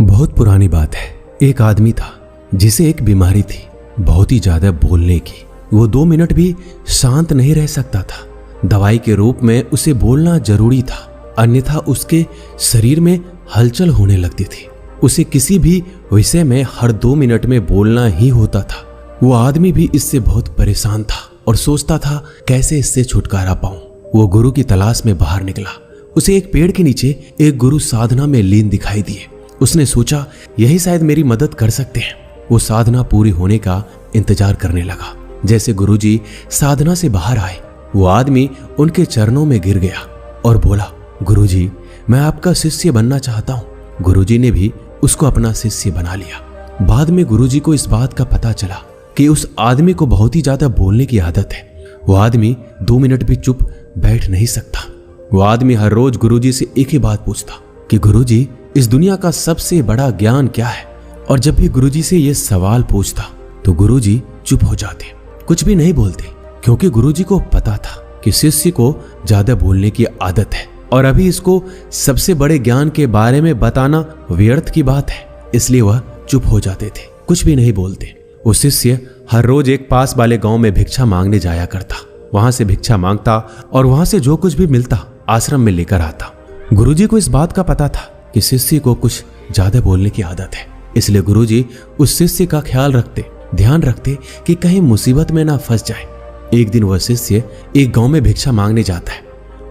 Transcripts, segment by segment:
बहुत पुरानी बात है। एक आदमी था जिसे एक बीमारी थी, बहुत ही ज्यादा बोलने की। वो 2 मिनट भी शांत नहीं रह सकता था। दवाई के रूप में उसे बोलना जरूरी था, अन्यथा उसके शरीर में हलचल होने लगती थी। उसे किसी भी विषय में हर 2 मिनट में बोलना ही होता था। वो आदमी भी इससे बहुत परेशान था और सोचता था कैसे इससे छुटकारा पाऊं। वो गुरु की तलाश में बाहर निकला। उसे एक पेड़ के नीचे एक गुरु साधना में लीन दिखाई दिए। उसने सोचा यही शायद मेरी मदद कर सकते हैं। वो साधना पूरी होने का इंतजार करने लगा। जैसे गुरुजी साधना से बाहर आए, वो आदमी उनके चरणों में गिर गया और बोला, गुरुजी, मैं आपका शिष्य बनना चाहता हूँ। गुरुजी ने भी उसको अपना शिष्य बना लिया। बाद में गुरुजी को इस बात का पता चला कि उस आदमी को बहुत ही ज्यादा बोलने की आदत है। वो आदमी 2 मिनट भी चुप बैठ नहीं सकता। वो आदमी हर रोज गुरुजी से एक ही बात पूछता कि गुरुजी, इस दुनिया का सबसे बड़ा ज्ञान क्या है? और जब भी गुरुजी से यह सवाल पूछता तो गुरुजी चुप हो जाते, कुछ भी नहीं बोलते, क्योंकि गुरुजी को पता था कि शिष्य को ज्यादा बोलने की आदत है और अभी इसको सबसे बड़े ज्ञान के बारे में बताना व्यर्थ की बात है। इसलिए वह चुप हो जाते थे, कुछ भी नहीं बोलते। वो शिष्य हर रोज एक पास वाले गांव में भिक्षा मांगने जाया करता। वहां से भिक्षा मांगता और वहां से जो कुछ भी मिलता आश्रम में लेकर आता। गुरुजी को इस बात का पता था कि शिष्य को कुछ ज्यादा बोलने की आदत है, इसलिए गुरुजी उस शिष्य का ध्यान रखते कि कहीं मुसीबत में ना फंस जाए। एक दिन वह शिष्य एक गांव में भिक्षा मांगने जाता है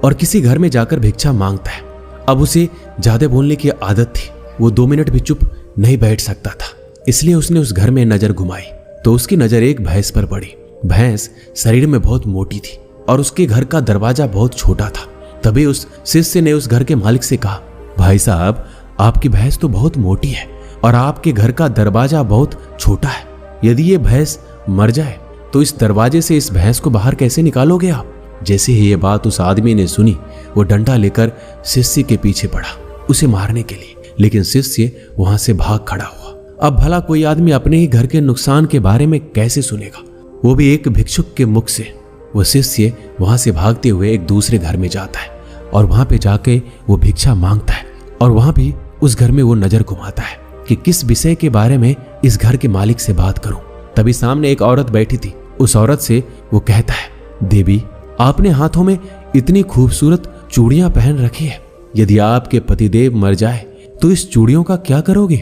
और किसी घर में जाकर भिक्षा मांगता है। अब उसे ज्यादा बोलने की आदत थी। वो 2 मिनट भी चुप नहीं बैठ सकता था, इसलिए उसने उस घर में नजर घुमाई तो उसकी नजर एक भैंस पर पड़ी। भैंस शरीर में बहुत मोटी थी और उसके घर का दरवाजा बहुत छोटा था। तभी उस शिष्य ने उस घर के मालिक से कहा, भाई साहब, आपकी भैंस तो बहुत मोटी है और आपके घर का दरवाजा बहुत छोटा है। यदि ये भैंस मर जाए तो इस दरवाजे से इस भैंस को बाहर कैसे निकालोगे आप? जैसे ही ये बात उस आदमी ने सुनी, वो डंडा लेकर शिष्य के पीछे पड़ा उसे मारने के लिए, लेकिन शिष्य वहां से भाग खड़ा हुआ। अब भला कोई आदमी अपने ही घर के नुकसान के बारे में कैसे सुनेगा, वो भी एक भिक्षुक के मुख से। वो शिष्य वहां से भागते हुए एक दूसरे घर में जाता है और वहां पे जाके वो भिक्षा मांगता है और वहां भी उस घर में वो नजर घुमाता है कि किस विषय के बारे में इस घर के मालिक से बात करूं। तभी सामने एक औरत बैठी थी। उस औरत से वो कहता है, देवी, आपने हाथों में इतनी खूबसूरत चूड़ियां पहन रखी है, यदि आपके पतिदेव मर जाए तो इस चूड़ियों का क्या करोगे?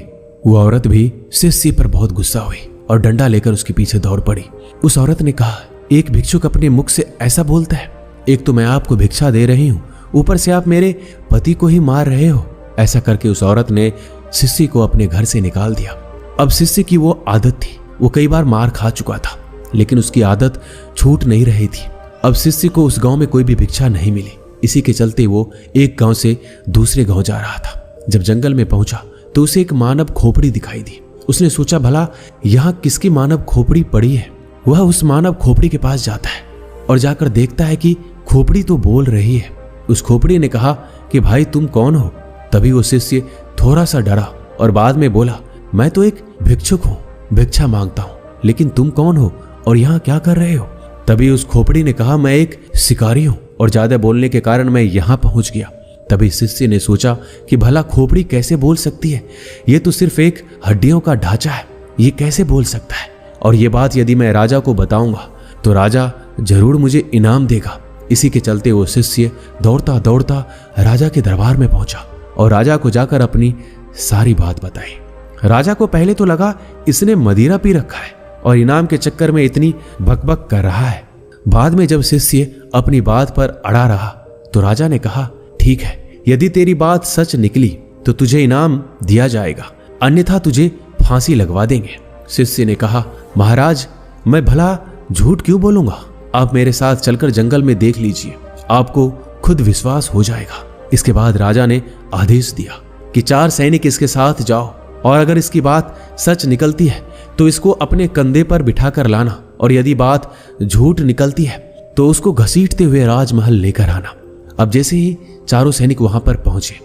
वो औरत भी शिष्य पर बहुत गुस्सा हुई और डंडा लेकर उसके पीछे दौड़ पड़ी। उस औरत ने कहा, एक भिक्षुक अपने मुख से ऐसा बोलता है? एक तो मैं आपको भिक्षा दे रही हूँ, ऊपर से आप मेरे पति को ही मार रहे हो। ऐसा करके उस औरत ने शिष्य को अपने घर से निकाल दिया। अब शिष्य की वो आदत थी, वो कई बार मार खा चुका था, लेकिन उसकी आदत छूट नहीं रही थी। अब शिष्य को उस गांव में कोई भी भिक्षा नहीं मिली। इसी के चलते वो एक गांव से दूसरे गांव जा रहा था। जब जंगल में पहुंचा तो उसे एक मानव खोपड़ी दिखाई दी। उसने सोचा, भला यहाँ किसकी मानव खोपड़ी पड़ी है? वह उस मानव खोपड़ी के पास जाता है और जाकर देखता है कि खोपड़ी तो बोल रही है। उस खोपड़ी ने कहा कि भाई, तुम कौन हो? तभी वो शिष्य थोड़ा सा डरा और बाद में बोला, मैं तो एक भिक्षुक हूँ, भिक्षा मांगता हूँ, लेकिन तुम कौन हो और यहाँ क्या कर रहे हो? तभी उस खोपड़ी ने कहा, मैं एक शिकारी हूँ और ज्यादा बोलने के कारण मैं यहाँ पहुंच गया। तभी शिष्य ने सोचा कि भला खोपड़ी कैसे बोल सकती है? ये तो सिर्फ एक हड्डियों का ढांचा है, ये कैसे बोल सकता है? और ये बात यदि मैं राजा को बताऊंगा तो राजा जरूर मुझे इनाम देगा। इसी के चलते वो शिष्य दौड़ता दौड़ता राजा के दरबार में पहुंचा और राजा को जाकर अपनी सारी बात बताई। राजा को पहले तो लगा इसने मदिरा पी रखा है और इनाम के चक्कर में इतनी बकबक कर रहा है। बाद में जब शिष्य अपनी बात पर अड़ा रहा तो राजा ने कहा, ठीक है, यदि तेरी बात सच निकली तो तुझे इनाम दिया जाएगा, अन्यथा तुझे फांसी लगवा देंगे। शिष्य ने कहा, महाराज, मैं भला झूठ क्यों बोलूंगा? आप मेरे साथ चलकर जंगल में देख लीजिए, आपको खुद विश्वास हो जाएगा। इसके बाद राजा ने आदेश दिया कि 4 सैनिक इसके साथ जाओ और अगर इसकी बात सच निकलती है तो इसको अपने कंधे पर बिठाकर लाना और यदि बात झूठ निकलती है तो उसको घसीटते हुए राजमहल लेकर आना। अब जैसे ही चारों सैनिक वहां पर पहुंचे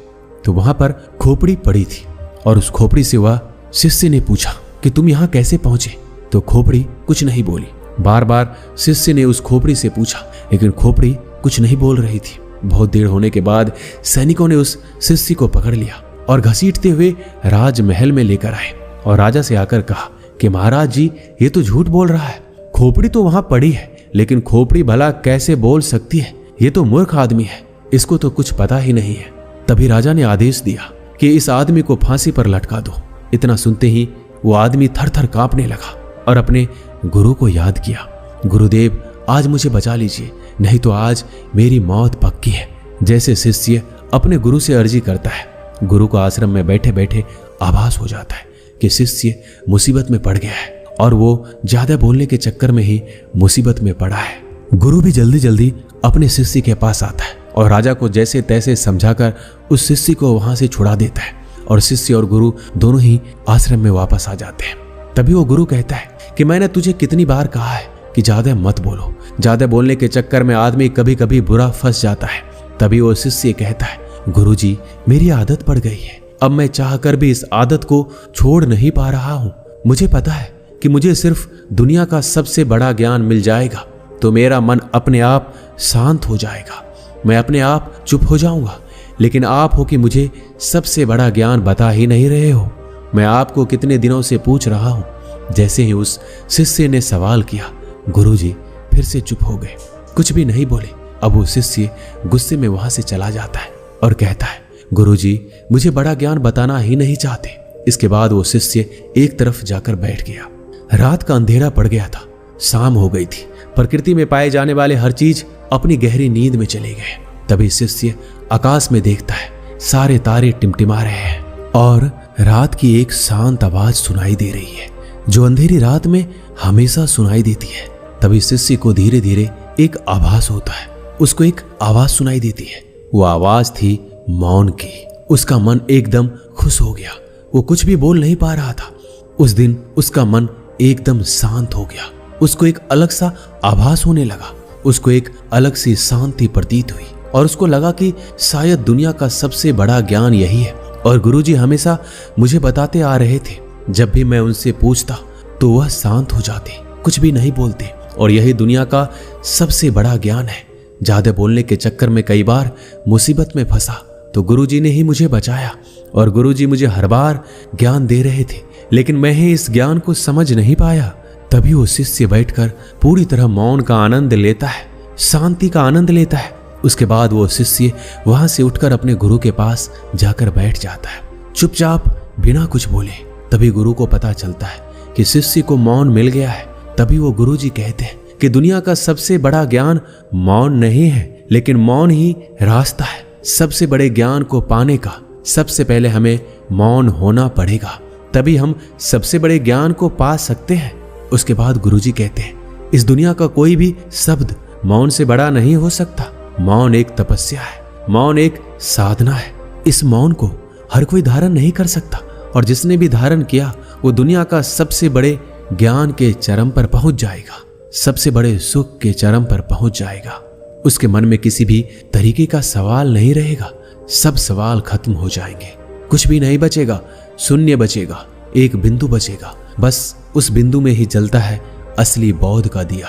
तो वहां पर खोपड़ी पड़ी थी और उस खोपड़ी से वह शिष्य ने पूछा कि तुम यहाँ कैसे पहुंचे? तो खोपड़ी कुछ नहीं बोली। बार बार शिष्य ने उस खोपड़ी से पूछा, लेकिन खोपड़ी कुछ नहीं बोल रही थी। बहुत देर होने के बाद सैनिकों ने उस शिष्य को पकड़ लिया और घसीटते हुए राजमहल में लेकर आए और राजा से आकर कहा कि महाराज जी, ये तो झूठ बोल रहा है। खोपड़ी तो वहां पड़ी है, लेकिन खोपड़ी भला कैसे बोल सकती है? ये तो मूर्ख आदमी है, इसको तो कुछ पता ही नहीं है। तभी राजा ने आदेश दिया कि इस आदमी को फांसी पर लटका दो। इतना सुनते ही वो आदमी थर थर कांपने लगा और अपने गुरु को याद किया। गुरुदेव, आज मुझे बचा लीजिए, नहीं तो आज मेरी मौत पक्की है। जैसे शिष्य अपने गुरु से अर्जी करता है, गुरु को आश्रम में बैठे बैठे आभास हो जाता है कि शिष्य मुसीबत में पड़ गया है और वो ज्यादा बोलने के चक्कर में ही मुसीबत में पड़ा है। गुरु भी जल्दी जल्दी अपने शिष्य के पास आता है और राजा को जैसे तैसे समझाकर उस शिष्य को वहां से छुड़ा देता है और शिष्य और गुरु दोनों ही आश्रम में वापस आ जाते हैं। तभी वो गुरु कहता है कि मैंने तुझे कितनी बार कहा है कि ज्यादा मत बोलो। ज्यादा बोलने के चक्कर में आदमी कभी कभी बुरा फंस जाता है। तभी वो शिष्य कहता है, गुरुजी, मेरी आदत पड़ गई है, अब मैं चाहकर भी इस आदत को छोड़ नहीं पा रहा हूँ। मुझे पता है कि मुझे सिर्फ दुनिया का सबसे बड़ा ज्ञान मिल जाएगा तो मेरा मन अपने आप शांत हो जाएगा, मैं अपने आप चुप हो जाऊंगा। लेकिन आप हो कि मुझे सबसे बड़ा ज्ञान बता ही नहीं रहे हो। मैं आपको कितने दिनों से पूछ रहा हूं। जैसे ही उस शिष्य ने सवाल किया, गुरुजी फिर से चुप हो गए, कुछ भी नहीं बोले। अब वो शिष्य गुस्से में वहां से चला जाता है और कहता है, गुरुजी, मुझे बड़ा ज्ञान बताना ही नहीं चाहते। इसके बाद वो शिष्य एक तरफ जाकर बैठ गया। रात का अंधेरा पड़ गया था, शाम हो गई थी। प्रकृति में पाए जाने वाले हर चीज अपनी गहरी नींद में चले गए। तभी शिष्य आकाश में देखता है, सारे तारे टिमटिमा रहे हैं और रात की एक शांत आवाज सुनाई दे रही है जो अंधेरी रात में हमेशा सुनाई देती है। तभी शिष्य को धीरे धीरे एक आभास होता है, उसको एक आवाज सुनाई देती है। वो आवाज थी मौन की। उसका मन एकदम खुश हो गया, वो कुछ भी बोल नहीं पा रहा था। उस दिन उसका मन एकदम शांत हो गया, उसको एक अलग सा आभास होने लगा, उसको एक अलग सी शांति प्रतीत हुई और उसको लगा कि शायद दुनिया का सबसे बड़ा ज्ञान यही है। और गुरुजी हमेशा मुझे बताते आ रहे थे, जब भी मैं उनसे पूछता तो वह शांत हो जाते, कुछ भी नहीं बोलते, और यही दुनिया का सबसे बड़ा ज्ञान है। ज्यादा बोलने के चक्कर में कई बार मुसीबत में फंसा तो गुरुजी ने ही मुझे बचाया और गुरुजी मुझे हर बार ज्ञान दे रहे थे, लेकिन मैं ही इस ज्ञान को समझ नहीं पाया। तभी वो शिष्य बैठकर पूरी तरह मौन का आनंद लेता है, शांति का आनंद लेता है। उसके बाद वो शिष्य वहां से उठकर अपने गुरु के पास जाकर बैठ जाता है, चुपचाप बिना कुछ बोले। तभी गुरु को पता चलता है कि शिष्य को मौन मिल गया है। तभी वो गुरुजी कहते हैं कि दुनिया का सबसे बड़ा ज्ञान मौन नहीं है, लेकिन मौन ही रास्ता है सबसे बड़े ज्ञान को पाने का। सबसे पहले हमें मौन होना पड़ेगा, तभी हम सबसे बड़े ज्ञान को पा सकते हैं। उसके बाद गुरुजी कहते हैं, इस दुनिया का कोई भी शब्द मौन से बड़ा नहीं हो सकता। मौन एक तपस्या है, मौन एक साधना है। इस मौन को हर कोई धारण नहीं कर सकता, और जिसने भी धारण किया वो दुनिया का सबसे बड़े ज्ञान के चरम पर पहुंच जाएगा, सबसे बड़े सुख के चरम पर पहुंच जाएगा। उसके मन में किसी भी तरीके का सवाल नहीं रहेगा, सब सवाल खत्म हो जाएंगे, कुछ भी नहीं बचेगा, शून्य बचेगा, एक बिंदु बचेगा। बस उस बिंदु में ही जलता है असली बौद्ध का दिया।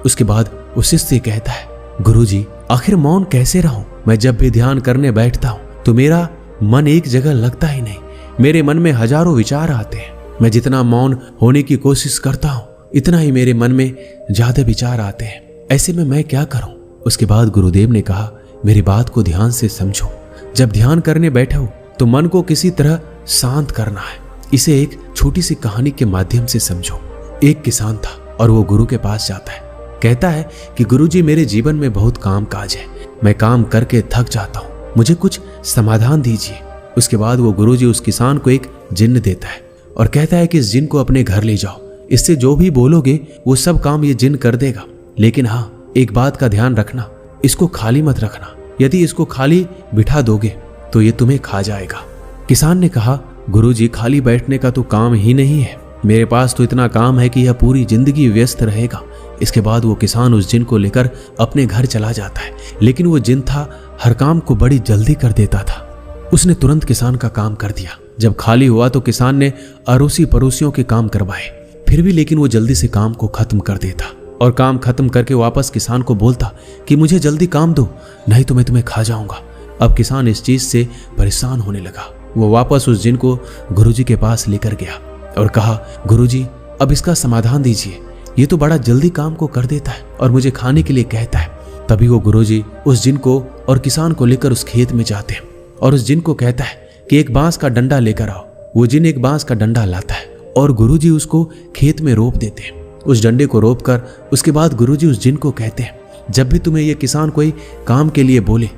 उसके बाद उस शिष्य कहता है, गुरुजी, आखिर मौन कैसे रहूं? मैं जब भी ध्यान करने बैठता हूं तो मेरा मन एक जगह लगता ही नहीं, मेरे मन में हजारों विचार आते हैं। मैं जितना मौन होने की कोशिश करता हूं इतना ही मेरे मन में ज्यादा विचार आते हैं। ऐसे में मैं क्या करूं? उसके बाद गुरुदेव ने कहा, मेरी बात को ध्यान से समझो। जब ध्यान करने बैठो तो मन को किसी तरह शांत करना है। इसे एक छोटी सी कहानी के माध्यम से समझो। एक किसान था और वो गुरु के पास जाता है, कहता है कि गुरुजी, मेरे जीवन में बहुत काम काज है, मैं काम करके थक जाता हूँ, मुझे कुछ समाधान दीजिए। उसके बाद वो गुरुजी उस किसान को एक जिन्न देता है और कहता है कि इस जिन्न को अपने घर ले जाओ, इससे जो भी बोलोगे वो सब काम ये जिन्न कर देगा। लेकिन हाँ, एक बात का ध्यान रखना, इसको खाली मत रखना। यदि इसको खाली बिठा दोगे तो ये तुम्हें खा जाएगा। किसान ने कहा, गुरुजी, खाली बैठने का तो काम ही नहीं है, मेरे पास तो इतना काम है कि यह पूरी जिंदगी व्यस्त रहेगा। इसके बाद वो किसान उस जिन्न को लेकर अपने घर चला जाता है, लेकिन वो जिन्न था हर काम को बड़ी जल्दी कर देता था। उसने तुरंत किसान का काम कर दिया। जब खाली हुआ तो किसान ने अड़ोसी पड़ोसियों के काम करवाए, फिर भी लेकिन वो जल्दी से काम को खत्म कर देता और काम खत्म करके वापस किसान को बोलता कि मुझे जल्दी काम दो, नहीं तो मैं तुम्हें खा जाऊंगा। अब किसान इस चीज से परेशान होने लगा वो वापस उस जिन को गुरुजी के पास लेकर गया और कहा, गुरुजी अब इसका समाधान दीजिए, ये तो बड़ा जल्दी काम को कर देता है और मुझे खाने के लिए कहता है। तभी वो गुरुजी उस जिन को और किसान को लेकर उस खेत में जाते हैं और उस जिन को कहता है कि एक बांस का डंडा लेकर आओ। वो जिन एक बांस का डंडा लाता है और गुरुजी उसको खेत में रोप देते हैं। उस डंडे को रोप कर उसके बाद गुरुजी उस जिन को कहते हैं, जब भी तुम्हें ये किसान कोई काम के लिए बोले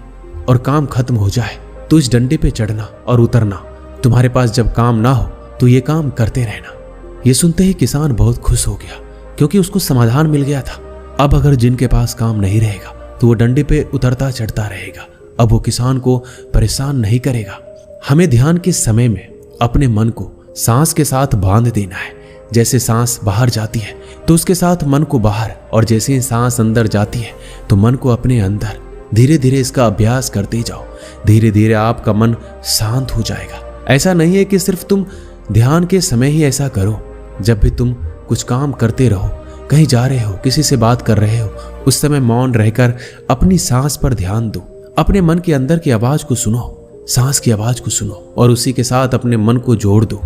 और काम खत्म हो जाए तो इस डंडे पे चढ़ना और उतरना। तुम्हारे पास जब काम ना हो तो ये काम करते रहना। ये सुनते ही किसान बहुत खुश हो गया क्योंकि उसको समाधान मिल गया था। अब अगर जिन के पास काम नहीं रहेगा तो वो डंडे पे उतरता चढ़ता रहेगा। अब वो किसान को परेशान नहीं करेगा। हमें ध्यान के समय में अपने मन को सांस के साथ बांध देना है। जैसे सांस बाहर जाती है तो उसके साथ मन को बाहर, और जैसे ही सांस अंदर जाती है तो मन को अपने अंदर। धीरे धीरे इसका अभ्यास करते जाओ। धीरे धीरे आपका मन शांत हो जाएगा। ऐसा नहीं है कि सिर्फ तुम ध्यान के समय ही ऐसा करो। जब भी तुम कुछ काम करते रहो, कहीं जा रहे हो, किसी से बात कर रहे हो, उस समय मौन रहकर अपनी सांस पर ध्यान दो। अपने मन के अंदर की आवाज को सुनो, सांस की आवाज को सुनो और उसी के साथ अपने मन को जोड़ दो।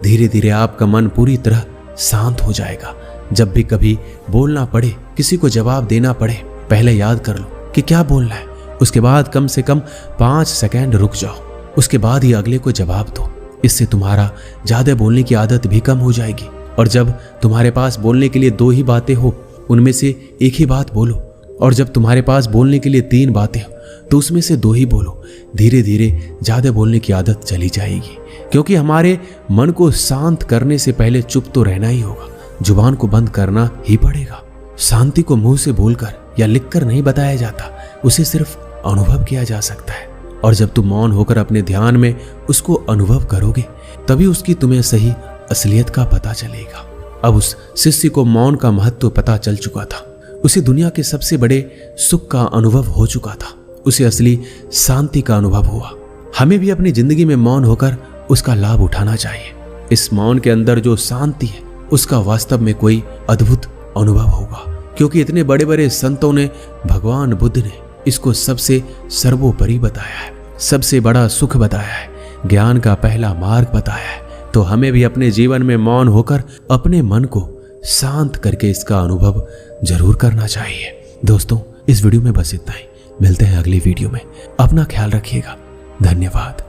धीरे धीरे आपका मन पूरी तरह शांत हो जाएगा। जब भी कभी बोलना पड़े, किसी को जवाब देना पड़े, पहले याद कर लो कि क्या बोलना है। उसके बाद कम से कम 5 सेकंड रुक जाओ। उसके बाद ही अगले को जवाब दो। इससे तुम्हारा ज्यादा बोलने की आदत भी कम हो जाएगी। और जब तुम्हारे पास बोलने के लिए 2 ही बातें हो, उनमें से एक ही बात बोलो। और जब तुम्हारे पास बोलने के लिए 3 बातें हो तो उसमें से 2 ही बोलो। धीरे धीरे ज्यादा बोलने की आदत चली जाएगी, क्योंकि हमारे मन को शांत करने से पहले चुप तो रहना ही होगा। जुबान को बंद करना ही पड़ेगा। शांति को मुंह से बोलकर या लिखकर नहीं बताया जाता, उसे सिर्फ अनुभव किया जा सकता है। और जब तुम मौन होकर अपने ध्यान में उसको अनुभव करोगे, तभी उसकी तुम्हें सही असलियत का पता चलेगा। अब उस शिष्य को मौन का महत्व पता चल चुका था। उसे दुनिया के सबसे बड़े सुख का अनुभव हो चुका था। उसे असली शांति का अनुभव हुआ। हमें भी अपनी जिंदगी में मौन होकर उसका लाभ उठाना चाहिए। इस मौन के अंदर जो शांति है, उसका वास्तव में कोई अद्भुत अनुभव होगा, क्योंकि इतने बड़े बड़े संतों ने, भगवान बुद्ध ने इसको सबसे सर्वोपरि बताया है, सबसे बड़ा सुख बताया है, ज्ञान का पहला मार्ग बताया है। तो हमें भी अपने जीवन में मौन होकर अपने मन को शांत करके इसका अनुभव जरूर करना चाहिए। दोस्तों, इस वीडियो में बस इतना ही। मिलते हैं अगली वीडियो में। अपना ख्याल रखिएगा। धन्यवाद।